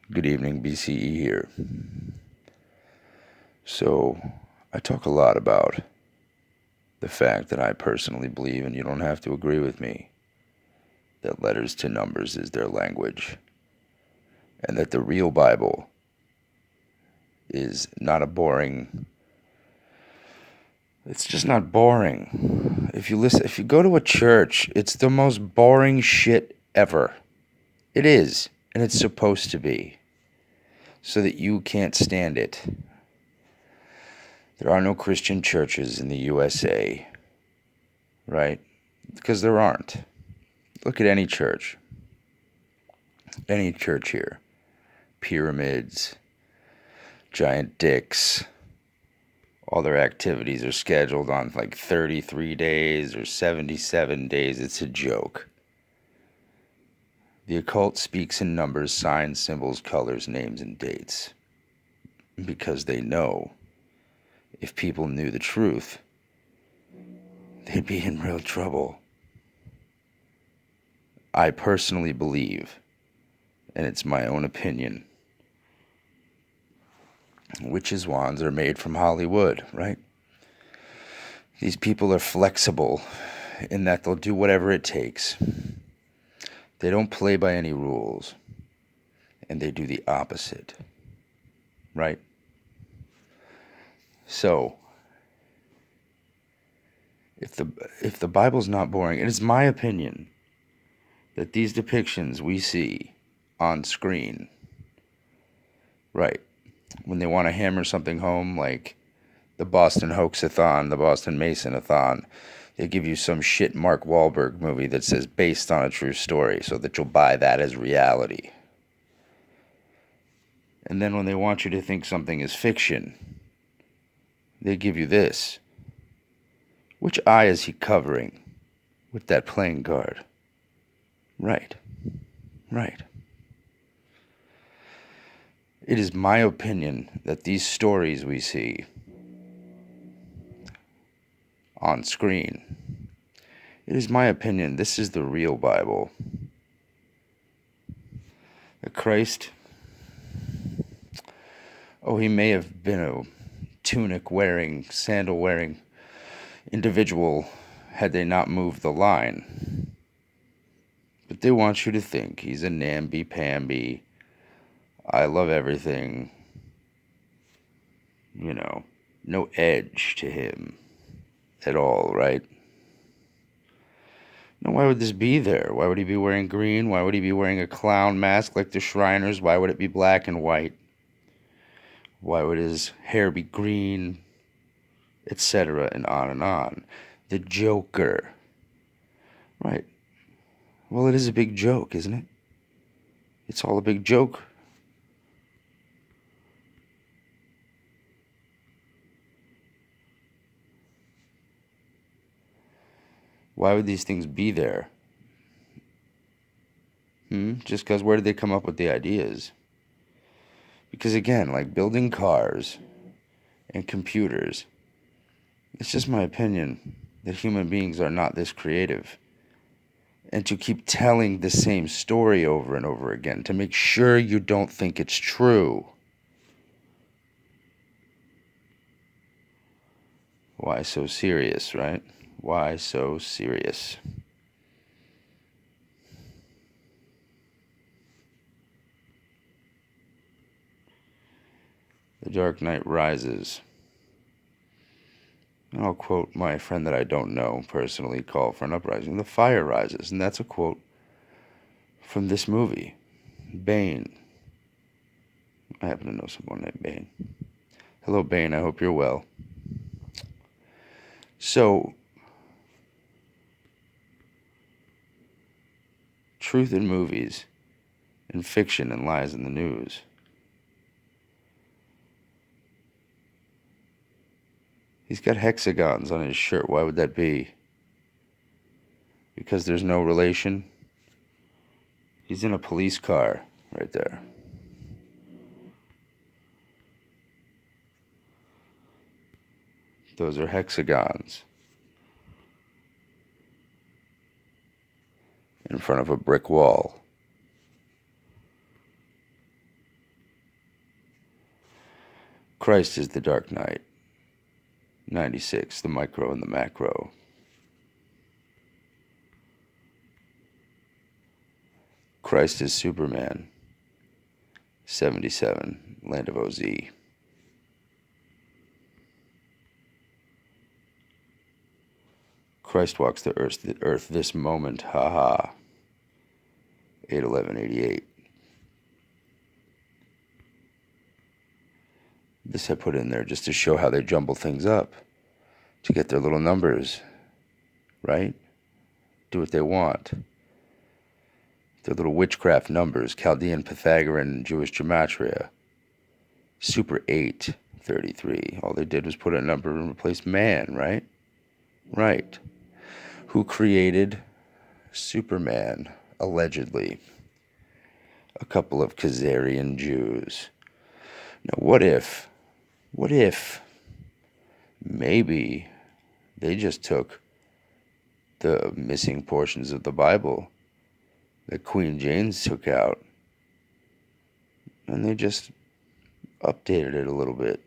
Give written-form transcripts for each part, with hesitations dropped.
Good evening, B.C.E. here. So, I talk a lot about the fact that I personally believe, and you don't have to agree with me, that letters to numbers is their language, and that the real Bible is not a boring. It's just not boring. If you go to a church, it's the most boring shit ever. It is, and it's supposed to be, so that you can't stand it. There are no Christian churches in the USA, right? Because there aren't. Look at any church here. Pyramids, giant dicks. All their activities are scheduled on like 33 days or 77 days. It's a joke. The occult speaks in numbers, signs, symbols, colors, names, and dates. Because they know if people knew the truth, they'd be in real trouble. I personally believe, and it's my own opinion, witches' wands are made from Hollywood, right? These people are flexible in that they'll do whatever it takes. They don't play by any rules, and they do the opposite, right? So, if the Bible's not boring, it is my opinion that these depictions we see on screen, right, when they want to hammer something home, like the Boston Hoaxathon, the Boston Masonathon, they give you some shit Mark Wahlberg movie that says based on a true story so that you'll buy that as reality. And then when they want you to think something is fiction, they give you this. Which eye is he covering with that playing card? Right. It is my opinion that these stories we see on screen, it is my opinion this is the real Bible. That Christ, he may have been a tunic wearing, sandal wearing individual had they not moved the line. But they want you to think he's a namby-pamby, I love everything, no edge to him at all, right? Now, why would this be there? Why would he be wearing green? Why would he be wearing a clown mask like the Shriners? Why would it be black and white? Why would his hair be green? Etc. and on and on. The Joker. Right. Well, it is a big joke, isn't it? It's all a big joke. Why would these things be there? Just because where did they come up with the ideas? Because again, like building cars and computers, it's just my opinion that human beings are not this creative. And to keep telling the same story over and over again to make sure you don't think it's true. Why so serious, right? Why so serious? The Dark Knight Rises. I'll quote my friend that I don't know personally, Call for an Uprising. The fire rises. And that's a quote from this movie. Bane. I happen to know someone named Bane. Hello, Bane. I hope you're well. So, truth in movies and fiction and lies in the news. He's got hexagons on his shirt. Why would that be? Because there's no relation? He's in a police car right there. Those are hexagons in front of a brick wall. Christ is the dark night. 96, the micro and the macro. Christ is Superman. 77, Land of OZ. Christ walks the earth this moment, haha. 8/11/88. This I put in there just to show how they jumble things up to get their little numbers, right? Do what they want. Their little witchcraft numbers, Chaldean, Pythagorean, Jewish gematria. Super 8, 33. All they did was put a number and replace man, right? Right. Who created Superman, allegedly? A couple of Khazarian Jews. Now, what if maybe they just took the missing portions of the Bible that Queen James took out and they just updated it a little bit?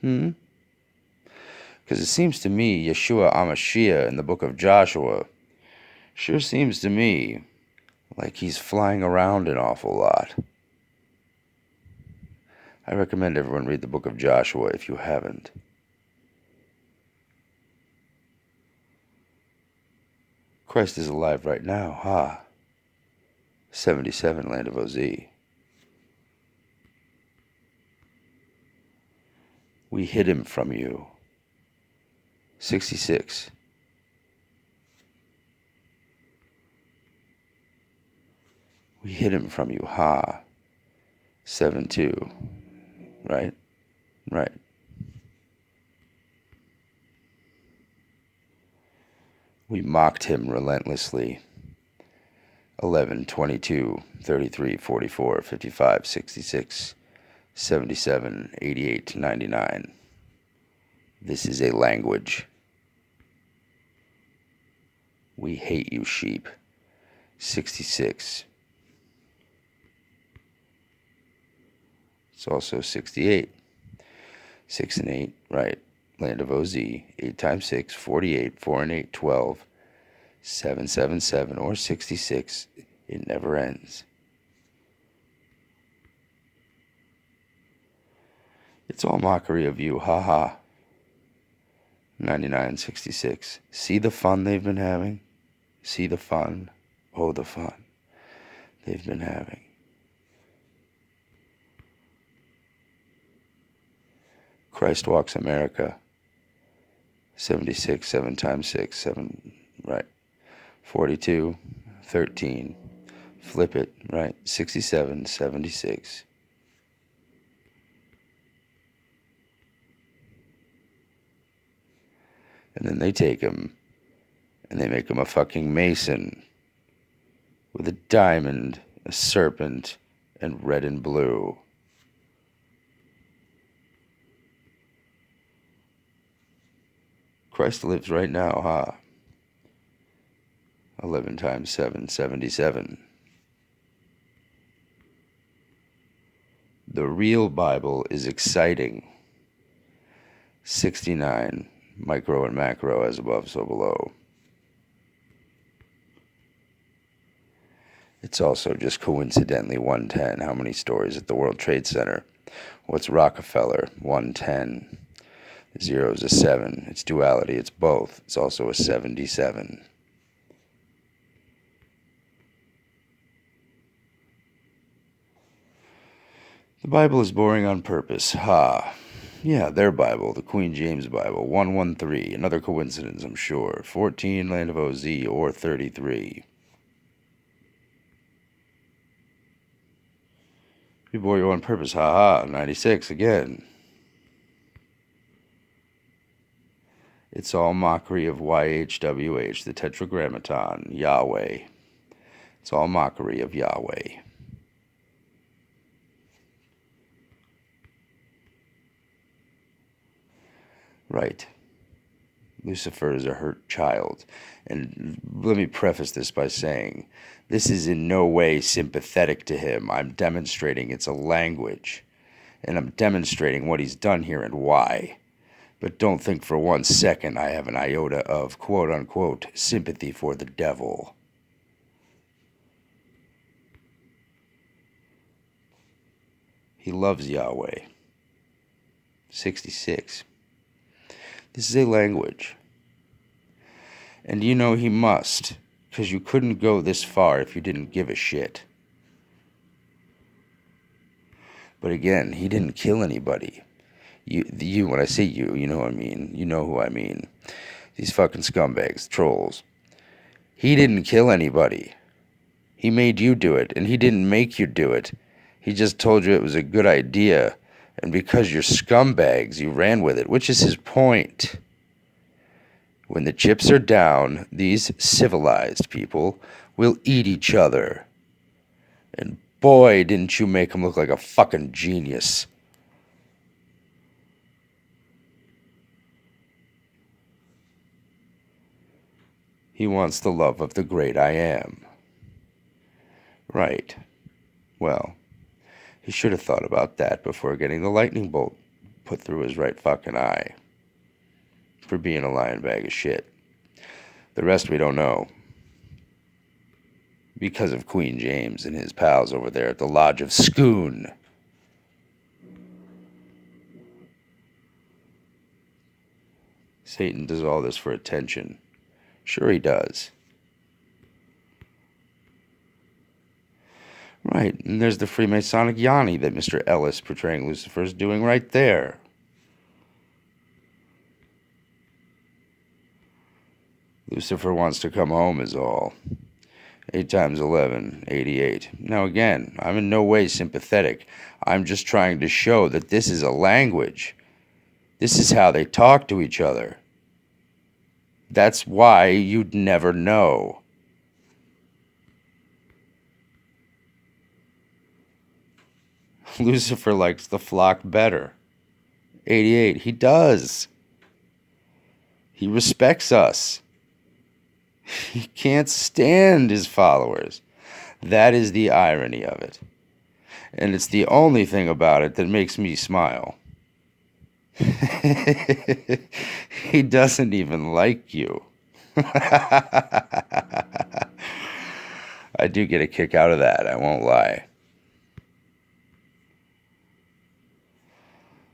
Because it seems to me Yeshua HaMashiach in the book of Joshua sure seems to me like he's flying around an awful lot. I recommend everyone read the book of Joshua if you haven't. Christ is alive right now, ha. 77, Land of OZ. We hid him from you. 66. We hid him from you, ha. 7-2. Right? Right. We mocked him relentlessly. 11, 22, 33, 44, 55, 66, 77, 88, 99. This is a language. We hate you, sheep. 66. It's also 68. 6 and 8, right. Land of OZ. 8 times 6, 48. 4 and 8, 12. 7, 7, 7, or 66. It never ends. It's all mockery of you, haha. 99, 66. See the fun they've been having? See the fun? Oh, the fun they've been having. Christ walks America. 76, 7 times 6, 7, right. 42, 13. Flip it, right. 67, 76. And then they take him and they make him a fucking mason with a diamond, a serpent, and red and blue. Christ lives right now, huh? 11 times 7, 77. The real Bible is exciting. 69, micro and macro, as above, so below. It's also just coincidentally 110. How many stories at the World Trade Center? What's Rockefeller? 110. 0 is a 7. It's duality. It's both. It's also a 77. The Bible is boring on purpose. Ha. Yeah, their Bible, the Queen James Bible. 113. Another coincidence, I'm sure. 14, Land of OZ, or 33. We bore you on purpose. Ha ha. 96 again. It's all mockery of YHWH, the Tetragrammaton, Yahweh. It's all mockery of Yahweh. Right. Lucifer is a hurt child. And let me preface this by saying, this is in no way sympathetic to him. I'm demonstrating it's a language. and I'm demonstrating what he's done here and why. But don't think for 1 second I have an iota of quote-unquote sympathy for the devil. He loves Yahweh. 66. This is a language. And you know he must, because you couldn't go this far if you didn't give a shit. But again, he didn't kill anybody. You, when I say you know what I mean. You know who I mean. These fucking scumbags, trolls. He didn't kill anybody. He made you do it, and he didn't make you do it. He just told you it was a good idea, and because you're scumbags, you ran with it, which is his point. When the chips are down, these civilized people will eat each other. And boy, didn't you make him look like a fucking genius. He wants the love of the great I am. Right. Well, he should have thought about that before getting the lightning bolt put through his right fucking eye. For being a lying bag of shit. The rest we don't know. Because of Queen James and his pals over there at the Lodge of Scone. Satan does all this for attention. Sure he does. Right, and there's the Freemasonic Yanni that Mr. Ellis portraying Lucifer is doing right there. Lucifer wants to come home is all. 8 times 11, 88. Now again, I'm in no way sympathetic. I'm just trying to show that this is a language. This is how they talk to each other. That's why you'd never know. Lucifer likes the flock better. 88. He does. He respects us. He can't stand his followers. That is the irony of it. And it's the only thing about it that makes me smile. He doesn't even like you. I do get a kick out of that, I won't lie.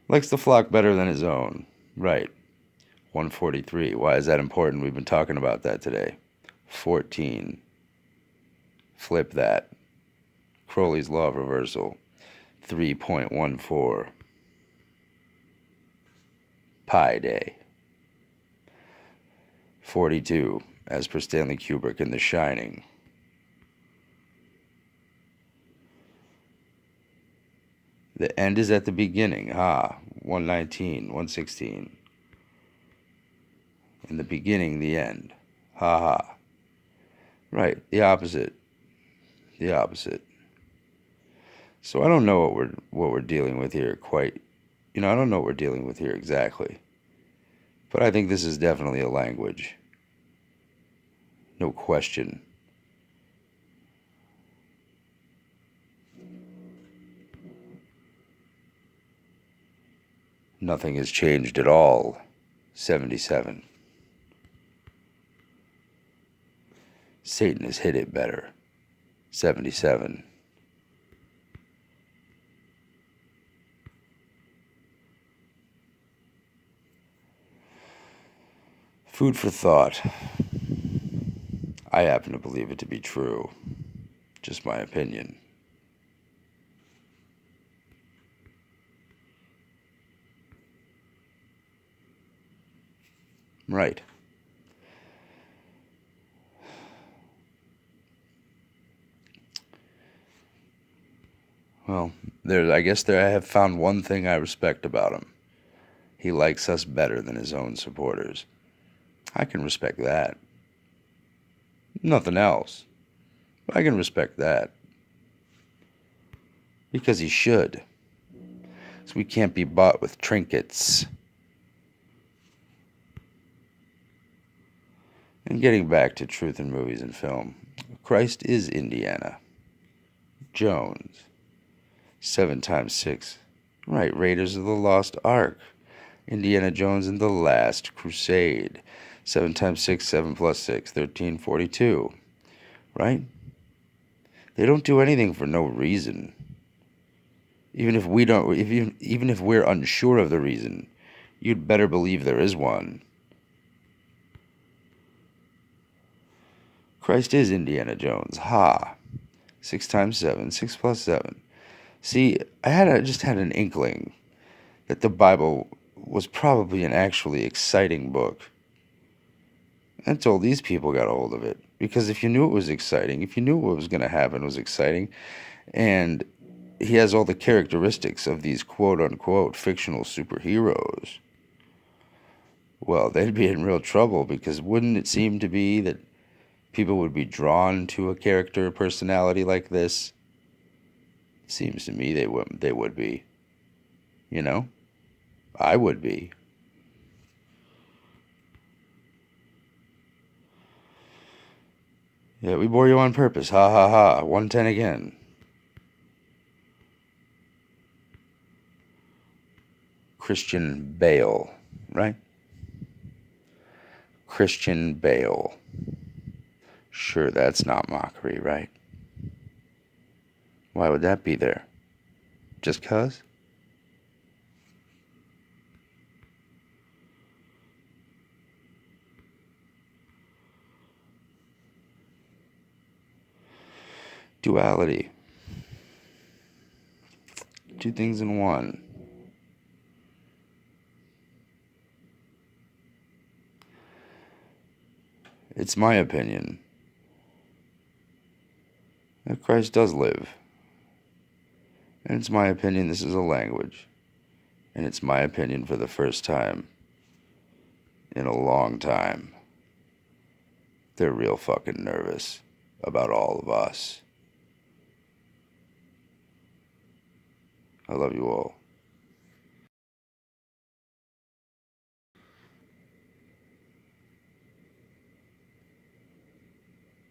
Likes the flock better than his own. Right. 143. Why is that important? We've been talking about that today. 14. Flip that. Crowley's Law of Reversal. 3.14. Pi Day. 42. As per Stanley Kubrick in The Shining. The end is at the beginning. 119, 116. In the beginning, the end. Right, the opposite. The opposite. So I don't know what we're dealing with here quite. I don't know what we're dealing with here exactly. But I think this is definitely a language. No question. Nothing has changed at all. 77. Satan has hit it better. 77. Food for thought. I happen to believe it to be true. Just my opinion. Right. Well, I guess I have found one thing I respect about him. He likes us better than his own supporters. I can respect that. Nothing else. But I can respect that. Because he should. So we can't be bought with trinkets. And getting back to truth in movies and film, Christ is Indiana Jones. 7 times 6, Right, Raiders of the Lost Ark. Indiana Jones and the Last Crusade. 7 times 6, 7 plus 6, 1342. Right? They don't do anything for no reason. Even if we don't, even if we're unsure of the reason, you'd better believe there is one. Christ is Indiana Jones. Ha. 6 times 7, 6 plus 7. See, just had an inkling that the Bible was probably an actually exciting book until these people got a hold of it. Because if you knew it was exciting, if you knew what was going to happen was exciting, and he has all the characteristics of these quote-unquote fictional superheroes, well, they'd be in real trouble, because wouldn't it seem to be that people would be drawn to a character or personality like this? Seems to me they would be. You know? I would be. Yeah, we bore you on purpose. Ha ha ha. 110 again. Christian Bale, right? Christian Bale. Sure, that's not mockery, right? Why would that be there? Just 'cause? Duality. Two things in one. It's my opinion that Christ does live. And it's my opinion this is a language. And it's my opinion for the first time in a long time, they're real fucking nervous about all of us. I love you all.